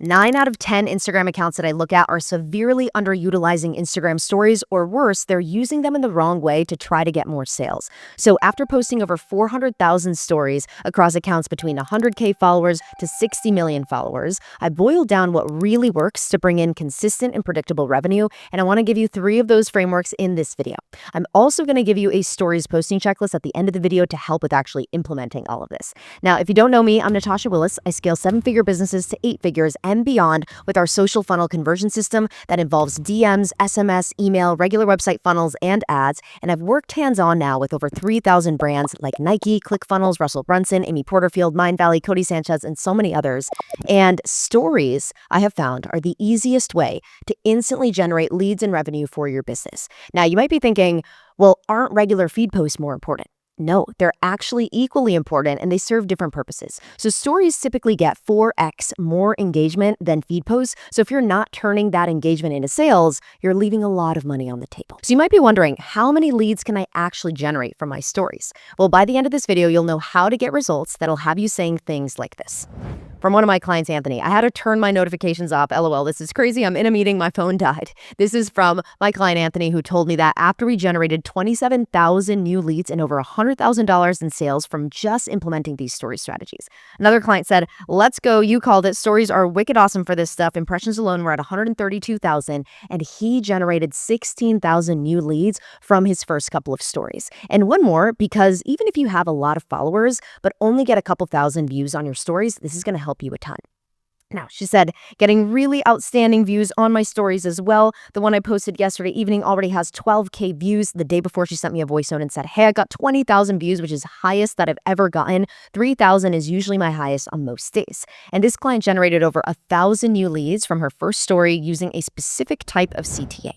9 out of 10 Instagram accounts that I look at are severely underutilizing Instagram stories, or worse, they're using them in the wrong way to try to get more sales. So after posting over 400,000 stories across accounts between 100K followers to 60 million followers, I boiled down what really works to bring in consistent and predictable revenue, and I want to give you 3 of those frameworks in this video. I'm also going to give you a stories posting checklist at the end of the video to help with actually implementing all of this. Now, if you don't know me, I'm Natasha Willis. I scale 7-figure businesses to 8 figures and beyond with our social funnel conversion system that involves DMs, SMS, email, regular website funnels, and ads. And I've worked hands-on now with over 3,000 brands like Nike, ClickFunnels, Russell Brunson, Porterfield, Mindvalley, Codie Sanchez, and so many others. And stories, I have found, are the easiest way to instantly generate leads and revenue for your business. Now, you might be thinking, well, aren't regular feed posts more important? No, they're actually equally important, and they serve different purposes. So stories typically get 4x more engagement than feed posts. So if you're not turning that engagement into sales, you're leaving a lot of money on the table. So you might be wondering, how many leads can I actually generate from my stories? Well, by the end of this video, you'll know how to get results that'll have you saying things like this. From one of my clients, Anthony, I had to turn my notifications off. LOL, this is crazy. I'm in a meeting. My phone died. This is from my client, Anthony, who told me that after we generated 27,000 new leads and over $100,000 in sales from just implementing these story strategies. Another client said, let's go. You called it. Stories are wicked awesome for this stuff. Impressions alone were at 132,000, and he generated 16,000 new leads from his first couple of stories. And one more, because even if you have a lot of followers, but only get a couple thousand views on your stories, this is going to help you a ton. Now, she said, getting really outstanding views on my stories as well. The one I posted yesterday evening already has 12K views. The day before, she sent me a voice note and said, hey, I got 20,000 views, which is the highest that I've ever gotten. 3,000 is usually my highest on most days. And this client generated over 1,000 new leads from her first story using a specific type of CTA.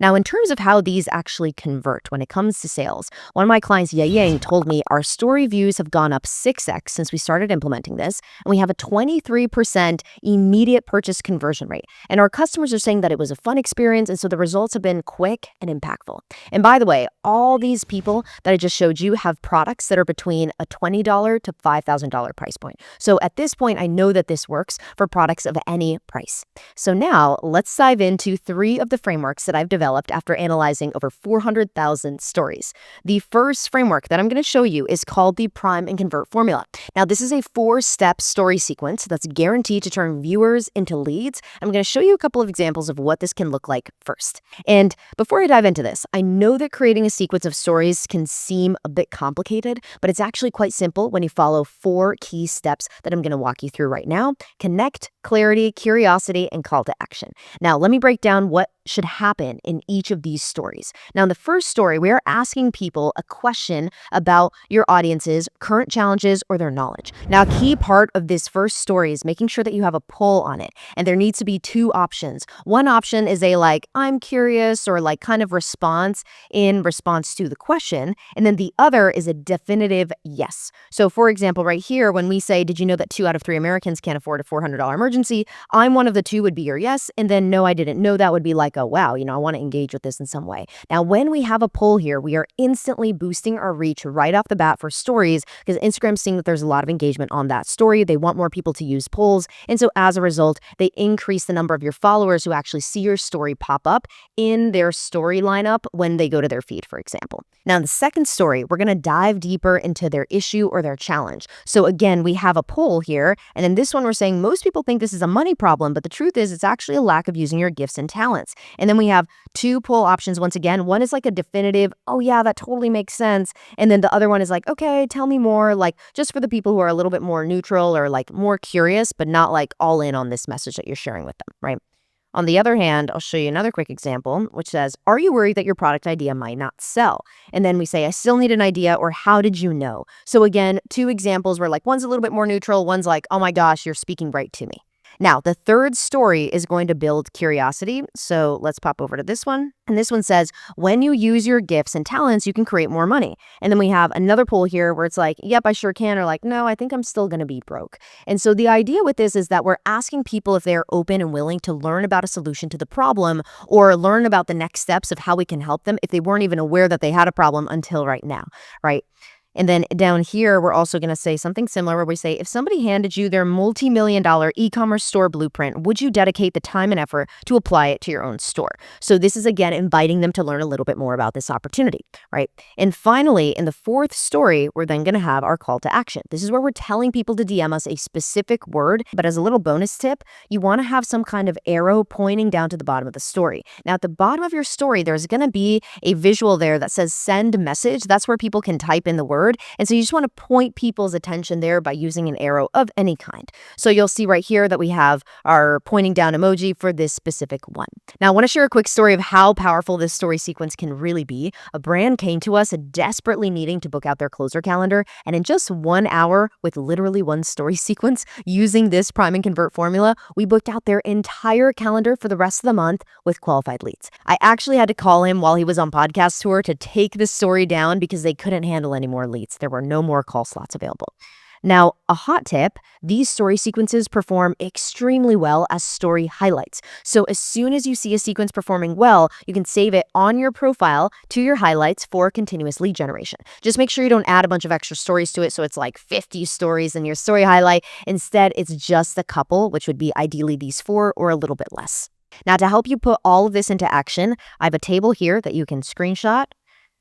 Now, in terms of how these actually convert when it comes to sales, one of my clients, Yang, told me our story views have gone up 6x since we started implementing this, and we have a 23% immediate purchase conversion rate. And our customers are saying that it was a fun experience, and so the results have been quick and impactful. And by the way, all these people that I just showed you have products that are between a $20 to $5,000 price point. So at this point, I know that this works for products of any price. So now let's dive into 3 of the frameworks that I've developed after analyzing over 400,000 stories. The first framework that I'm going to show you is called the Prime and Convert formula. Now, this is a 4-step story sequence that's guaranteed to turn viewers into leads. I'm going to show you a couple of examples of what this can look like first. And before I dive into this, I know that creating a sequence of stories can seem a bit complicated, but it's actually quite simple when you follow 4 key steps that I'm going to walk you through right now: connect, clarity, curiosity, and call to action. Now, let me break down what should happen in each of these stories. Now, in the first story, we are asking people a question about your audience's current challenges or their knowledge. Now, a key part of this first story is making sure that you have a poll on it, and there needs to be 2 options. One option is a I'm curious, or kind of response in response to the question, and then the other is a definitive yes. So for example, right here, when we say, did you know that 2 out of 3 Americans can't afford a $400 emergency? I'm one of the 2 would be your yes, and then no, I didn't know that would be oh, wow, I want to engage with this in some way. Now, when we have a poll here, we are instantly boosting our reach right off the bat for stories, because Instagram's seeing that there's a lot of engagement on that story. They want more people to use polls. And so as a result, they increase the number of your followers who actually see your story pop up in their story lineup when they go to their feed, for example. Now, in the second story, we're going to dive deeper into their issue or their challenge. So again, we have a poll here. And in this one, we're saying most people think this is a money problem, but the truth is it's actually a lack of using your gifts and talents. And then we have 2 poll options once again. One is a definitive, oh yeah, that totally makes sense. And then the other one is okay, tell me more, just for the people who are a little bit more neutral or more curious, but not all in on this message that you're sharing with them, right? On the other hand, I'll show you another quick example, which says, are you worried that your product idea might not sell? And then we say, I still need an idea, or how did you know? So again, 2 examples where one's a little bit more neutral, one's oh my gosh, you're speaking right to me. Now, the third story is going to build curiosity. So let's pop over to this one. And this one says, when you use your gifts and talents, you can create more money. And then we have another poll here where it's yep, I sure can, or no, I think I'm still going to be broke. And so the idea with this is that we're asking people if they're open and willing to learn about a solution to the problem, or learn about the next steps of how we can help them if they weren't even aware that they had a problem until right now, right? And then down here, we're also going to say something similar where we say, if somebody handed you their multi-million-dollar e-commerce store blueprint, would you dedicate the time and effort to apply it to your own store? So this is, again, inviting them to learn a little bit more about this opportunity, right? And finally, in the fourth story, we're then going to have our call to action. This is where we're telling people to DM us a specific word, but as a little bonus tip, you want to have some kind of arrow pointing down to the bottom of the story. Now, at the bottom of your story, there's going to be a visual there that says send message. That's where people can type in the word. And so you just want to point people's attention there by using an arrow of any kind. So you'll see right here that we have our pointing down emoji for this specific one. Now, I want to share a quick story of how powerful this story sequence can really be. A brand came to us desperately needing to book out their closer calendar. And in just 1 hour, with literally one story sequence, using this prime and convert formula, we booked out their entire calendar for the rest of the month with qualified leads. I actually had to call him while he was on podcast tour to take this story down because they couldn't handle any more leads. There were no more call slots available. Now, a hot tip, these story sequences perform extremely well as story highlights. So as soon as you see a sequence performing well, you can save it on your profile to your highlights for continuous lead generation. Just make sure you don't add a bunch of extra stories to it so it's like 50 stories in your story highlight. Instead, it's just a couple, which would be ideally these 4 or a little bit less. Now, to help you put all of this into action, I have a table here that you can screenshot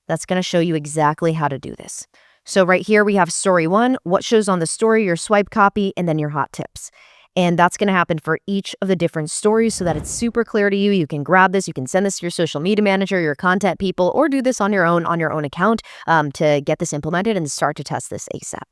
that's going to show you exactly how to do this. So right here we have story 1, what shows on the story, your swipe copy, and then your hot tips. And that's going to happen for each of the different stories so that it's super clear to you. You can grab this, you can send this to your social media manager, your content people, or do this on your own account to get this implemented and start to test this ASAP.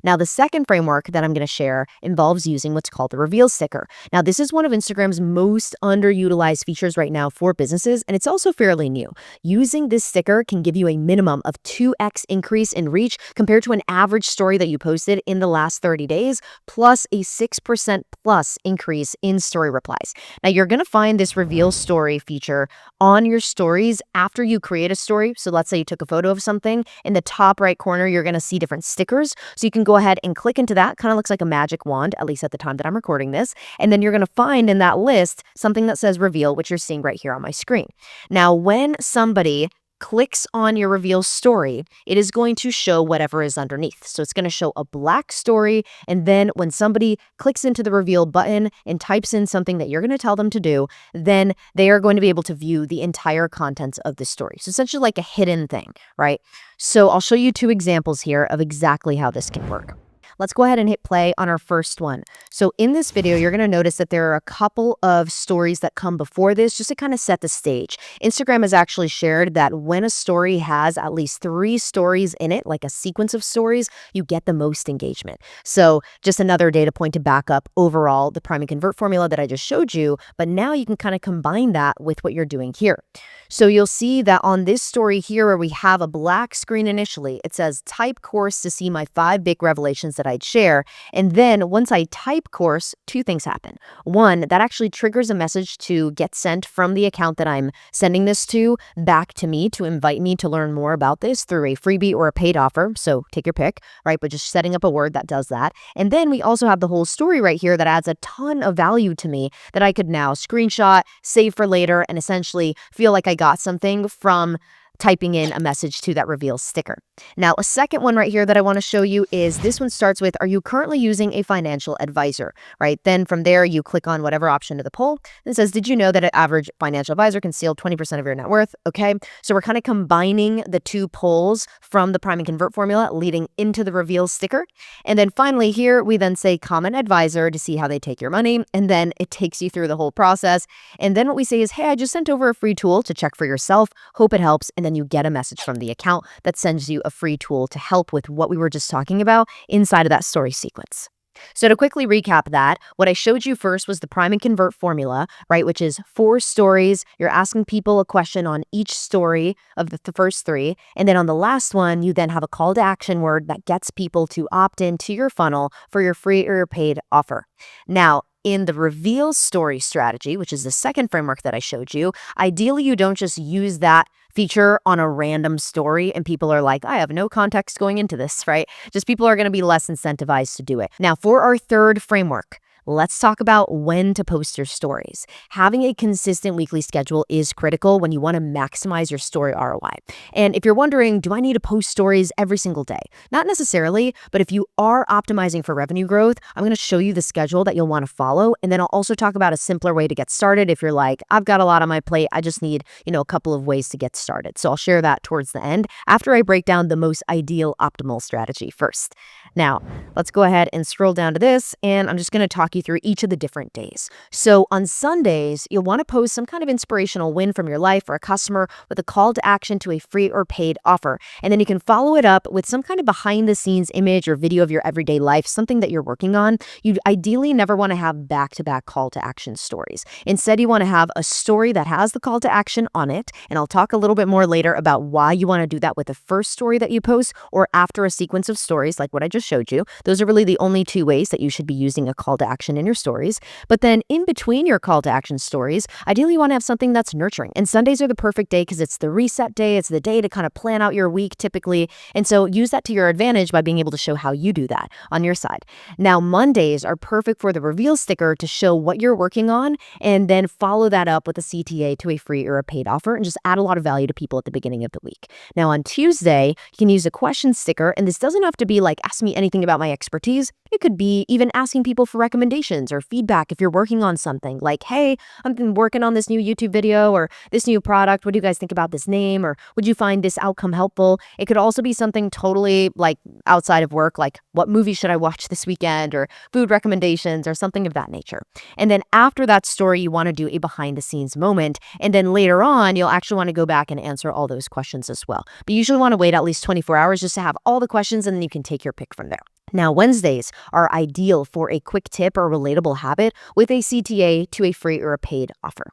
Now, the second framework that I'm going to share involves using what's called the reveal sticker. Now, this is one of Instagram's most underutilized features right now for businesses, and it's also fairly new. Using this sticker can give you a minimum of 2x increase in reach compared to an average story that you posted in the last 30 days, plus a 6% plus increase in story replies. Now, you're going to find this reveal story feature on your stories after you create a story. So let's say you took a photo of something. In the top right corner, you're going to see different stickers. So you can go ahead and click into that. Kind of looks like a magic wand, at least at the time that I'm recording this. And then you're going to find in that list something that says reveal, which you're seeing right here on my screen. Now, when somebody clicks on your reveal story, it is going to show whatever is underneath. So it's going to show a black story. And then when somebody clicks into the reveal button and types in something that you're going to tell them to do, then they are going to be able to view the entire contents of the story. So essentially like a hidden thing, right? So I'll show you 2 examples here of exactly how this can work. Let's go ahead and hit play on our first one. So in this video, you're going to notice that there are a couple of stories that come before this just to kind of set the stage. Instagram has actually shared that when a story has at least 3 stories in it, like a sequence of stories, you get the most engagement. So just another data point to back up overall the prime and convert formula that I just showed you, but now you can kind of combine that with what you're doing here. So you'll see that on this story here where we have a black screen initially, it says type course to see my 5 big revelations that I'd share. And then once I type course, 2 things happen. 1, that actually triggers a message to get sent from the account that I'm sending this to back to me to invite me to learn more about this through a freebie or a paid offer. So take your pick, right? But just setting up a word that does that. And then we also have the whole story right here that adds a ton of value to me that I could now screenshot, save for later, and essentially feel like I got something from typing in a message to that reveal sticker. Now, a second one right here that I want to show you is this one starts with, are you currently using a financial advisor, right? Then from there, you click on whatever option of the poll. And it says, did you know that an average financial advisor can steal 20% of your net worth? Okay, so we're kind of combining the 2 polls from the prime and convert formula leading into the reveal sticker. And then finally here, we then say common advisor to see how they take your money. And then it takes you through the whole process. And then what we say is, hey, I just sent over a free tool to check for yourself. Hope it helps. And then you get a message from the account that sends you a free tool to help with what we were just talking about inside of that story sequence. So to quickly recap that, what I showed you first was the prime and convert formula, right? Which is 4 stories. You're asking people a question on each story of the first 3. And then on the last one, you then have a call to action word that gets people to opt into your funnel for your free or your paid offer. Now, in the reveal story strategy, which is the second framework that I showed you, ideally you don't just use that feature on a random story and people are like, I have no context going into this, right? Just people are going to be less incentivized to do it. Now, for our third framework, Let's talk about when to post your stories. Having a consistent weekly schedule is critical when you want to maximize your story ROI. And if you're wondering, do I need to post stories every single day? Not necessarily, but if you are optimizing for revenue growth, I'm going to show you the schedule that you'll want to follow. And then I'll also talk about a simpler way to get started if you're like, I've got a lot on my plate, I just need, a couple of ways to get started. So I'll share that towards the end after I break down the most ideal optimal strategy first. Now, let's go ahead and scroll down to this, and I'm just going to talk you through each of the different days. So on Sundays, you'll want to post some kind of inspirational win from your life or a customer with a call to action to a free or paid offer. And then you can follow it up with some kind of behind the scenes image or video of your everyday life, something that you're working on. You ideally never want to have back-to-back call to action stories. Instead, you want to have a story that has the call to action on it. And I'll talk a little bit more later about why you want to do that with the first story that you post or after a sequence of stories like what I just showed you. Those are really the only two ways that you should be using a call to action in your stories. But then in between your call to action stories, ideally you want to have something that's nurturing. And Sundays are the perfect day because it's the reset day. It's the day to kind of plan out your week typically. And so use that to your advantage by being able to show how you do that on your side. Now, Mondays are perfect for the reveal sticker to show what you're working on and then follow that up with a CTA to a free or a paid offer and just add a lot of value to people at the beginning of the week. Now, on Tuesday, you can use a question sticker, and this doesn't have to be like, ask me anything about my expertise. It could be even asking people for recommendations or feedback if you're working on something like, hey, I've been working on this new YouTube video or this new product. What do you guys think about this name? Or would you find this outcome helpful? It could also be something totally like outside of work, like what movie should I watch this weekend or food recommendations or something of that nature. And then after that story, you want to do a behind the scenes moment. And then later on, you'll actually want to go back and answer all those questions as well. But you usually want to wait at least 24 hours just to have all the questions, and then you can take your pick from there. Now, Wednesdays are ideal for a quick tip or relatable habit with a CTA to a free or a paid offer.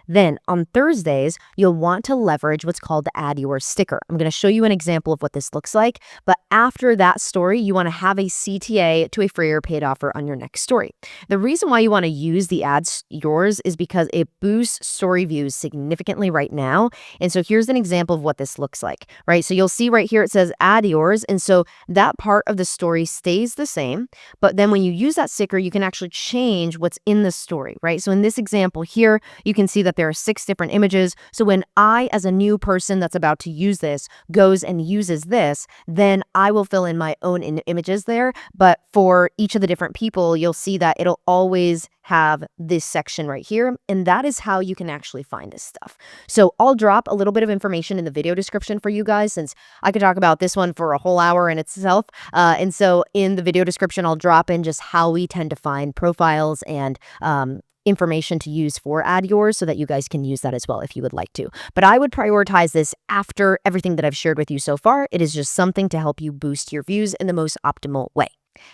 Then on Thursdays, you'll want to leverage what's called the Add Yours sticker. I'm going to show you an example of what this looks like, but after that story, you want to have a CTA to a free or paid offer on your next story. The reason why you want to use the Add Yours is because it boosts story views significantly right now. And so here's an example of what this looks like, right? So you'll see right here, it says Add Yours. And so that part of the story stays the same, but then when you use that sticker, you can actually change what's in the story, right? So in this example here, you can see that there are 6 different images. So when I, as a new person that's about to use this, goes and uses this, then I will fill in my own images there. But for each of the different people, you'll see that it'll always have this section right here. And that is how you can actually find this stuff. So I'll drop a little bit of information in the video description for you guys, since I could talk about this one for a whole hour in itself. And so in the video description, I'll drop in just how we tend to find profiles and information to use for Add Yours so that you guys can use that as well if you would like to. But I would prioritize this after everything that I've shared with you so far. It is just something to help you boost your views in the most optimal way.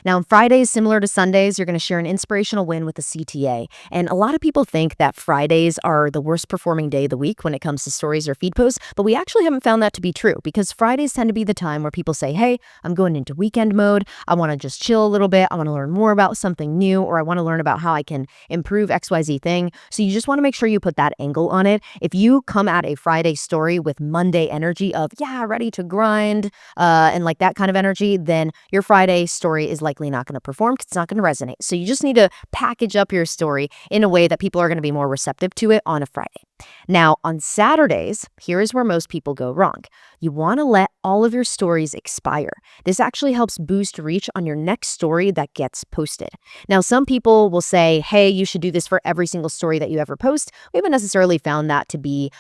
Now, on Fridays, similar to Sundays, you're going to share an inspirational win with a CTA. And a lot of people think that Fridays are the worst performing day of the week when it comes to stories or feed posts, but we actually haven't found that to be true, because Fridays tend to be the time where people say, hey, I'm going into weekend mode. I want to just chill a little bit. I want to learn more about something new, or I want to learn about how I can improve XYZ thing. So you just want to make sure you put that angle on it. If you come at a Friday story with Monday energy of, yeah, ready to grind, and like that kind of energy, then your Friday story is likely not going to perform because it's not going to resonate. So you just need to package up your story in a way that people are going to be more receptive to it on a Friday. Now, on Saturdays, here is where most people go wrong. You want to let all of your stories expire. This actually helps boost reach on your next story that gets posted. Now, some people will say, hey, you should do this for every single story that you ever post. We haven't necessarily found that to be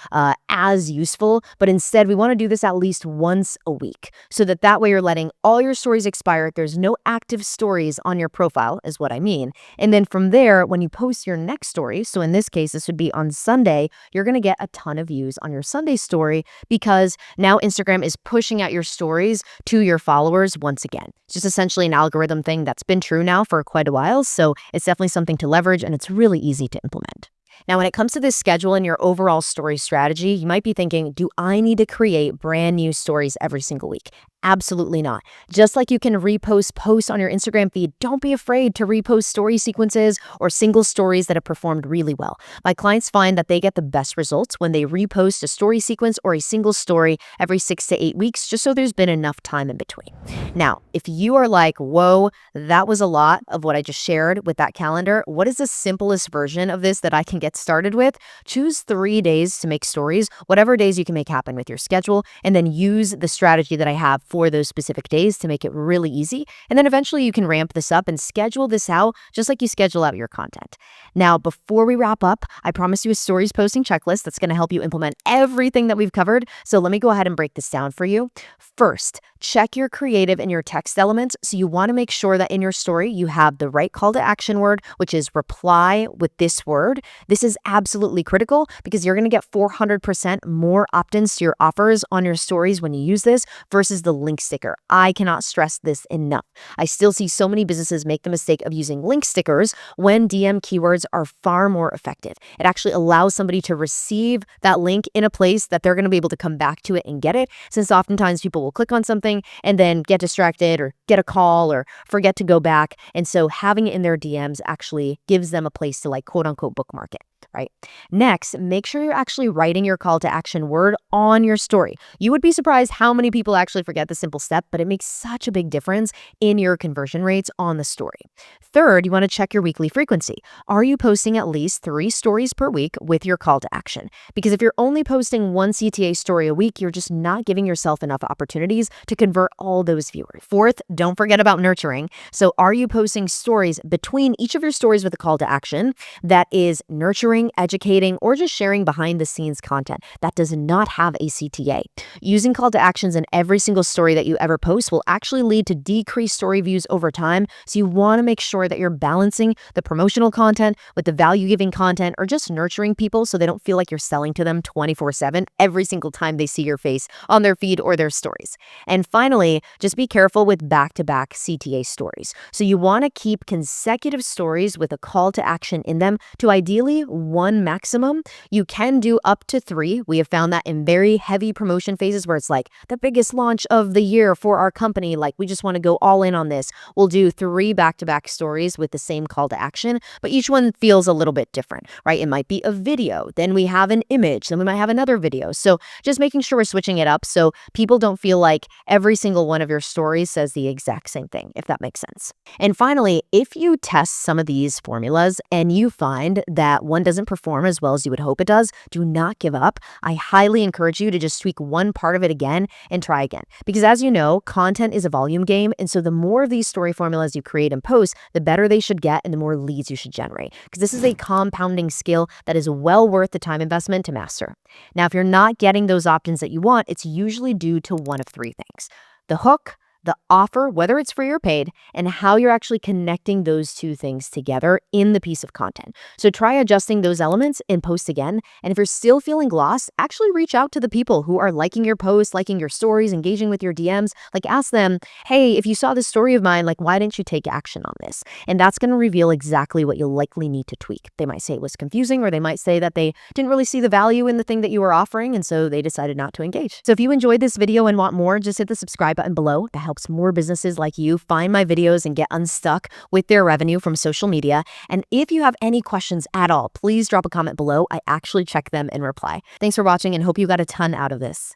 as useful, but instead we want to do this at least once a week so that way you're letting all your stories expire. There's no active stories on your profile is what I mean. And then from there, when you post your next story, so in this case, this would be on Sunday, you're going to get a ton of views on your Sunday story because now Instagram is pushing out your stories to your followers once again. It's just essentially an algorithm thing that's been true now for quite a while. So it's definitely something to leverage, and it's really easy to implement. Now, when it comes to this schedule and your overall story strategy, you might be thinking, do I need to create brand new stories every single week? Absolutely not. Just like you can repost posts on your Instagram feed, don't be afraid to repost story sequences or single stories that have performed really well. My clients find that they get the best results when they repost a story sequence or a single story every 6 to 8 weeks, just so there's been enough time in between. Now, if you are like, whoa, that was a lot of what I just shared with that calendar, what is the simplest version of this that I can get started with? Choose 3 days to make stories, whatever days you can make happen with your schedule, and then use the strategy that I have for those specific days to make it really easy. And then eventually you can ramp this up and schedule this out just like you schedule out your content. Now, before we wrap up, I promise you a stories posting checklist that's going to help you implement everything that we've covered. So let me go ahead and break this down for you. First, check your creative and your text elements. So you want to make sure that in your story, you have the right call to action word, which is reply with this word. This is absolutely critical because you're going to get 400% more opt-ins to your offers on your stories when you use this versus the link sticker. I cannot stress this enough. I still see so many businesses make the mistake of using link stickers when DM keywords are far more effective. It actually allows somebody to receive that link in a place that they're going to be able to come back to it and get it, since oftentimes people will click on something and then get distracted or get a call or forget to go back. And so having it in their DMs actually gives them a place to like quote unquote bookmark it. Right. Next, make sure you're actually writing your call to action word on your story. You would be surprised how many people actually forget the simple step, but it makes such a big difference in your conversion rates on the story. Third, you want to check your weekly frequency. Are you posting at least 3 stories per week with your call to action? Because if you're only posting 1 CTA story a week, you're just not giving yourself enough opportunities to convert all those viewers. Fourth, don't forget about nurturing. So are you posting stories between each of your stories with a call to action that is nurturing, educating, or just sharing behind the scenes content that does not have a CTA? Using call to actions in every single story that you ever post will actually lead to decreased story views over time. So you want to make sure that you're balancing the promotional content with the value giving content or just nurturing people so they don't feel like you're selling to them 24/7 every single time they see your face on their feed or their stories. And finally, just be careful with back-to-back CTA stories. So you want to keep consecutive stories with a call to action in them to ideally 1 maximum. You can do up to 3. We have found that in very heavy promotion phases where it's like the biggest launch of the year for our company, like we just want to go all in on this, we'll do 3 back-to-back stories with the same call to action, but each one feels a little bit different, right? It might be a video, then we have an image, then we might have another video. So just making sure we're switching it up so people don't feel like every single one of your stories says the exact same thing, if that makes sense. And finally, if you test some of these formulas and you find that one doesn't perform as well as you would hope it does, do not give up. I highly encourage you to just tweak one part of it again and try again. Because as you know, content is a volume game. And so the more of these story formulas you create and post, the better they should get and the more leads you should generate. Because this is a compounding skill that is well worth the time investment to master. Now, if you're not getting those opt-ins that you want, it's usually due to one of 3 things: the hook, the offer, whether it's free or paid, and how you're actually connecting those 2 things together in the piece of content. So try adjusting those elements and post again. And if you're still feeling lost, actually reach out to the people who are liking your posts, liking your stories, engaging with your DMs. Like ask them, hey, if you saw this story of mine, like why didn't you take action on this? And that's going to reveal exactly what you'll likely need to tweak. They might say it was confusing, or they might say that they didn't really see the value in the thing that you were offering, and so they decided not to engage. So if you enjoyed this video and want more, just hit the subscribe button below. That helps more businesses like you find my videos and get unstuck with their revenue from social media. And if you have any questions at all, please drop a comment below. I actually check them and reply. Thanks for watching and hope you got a ton out of this.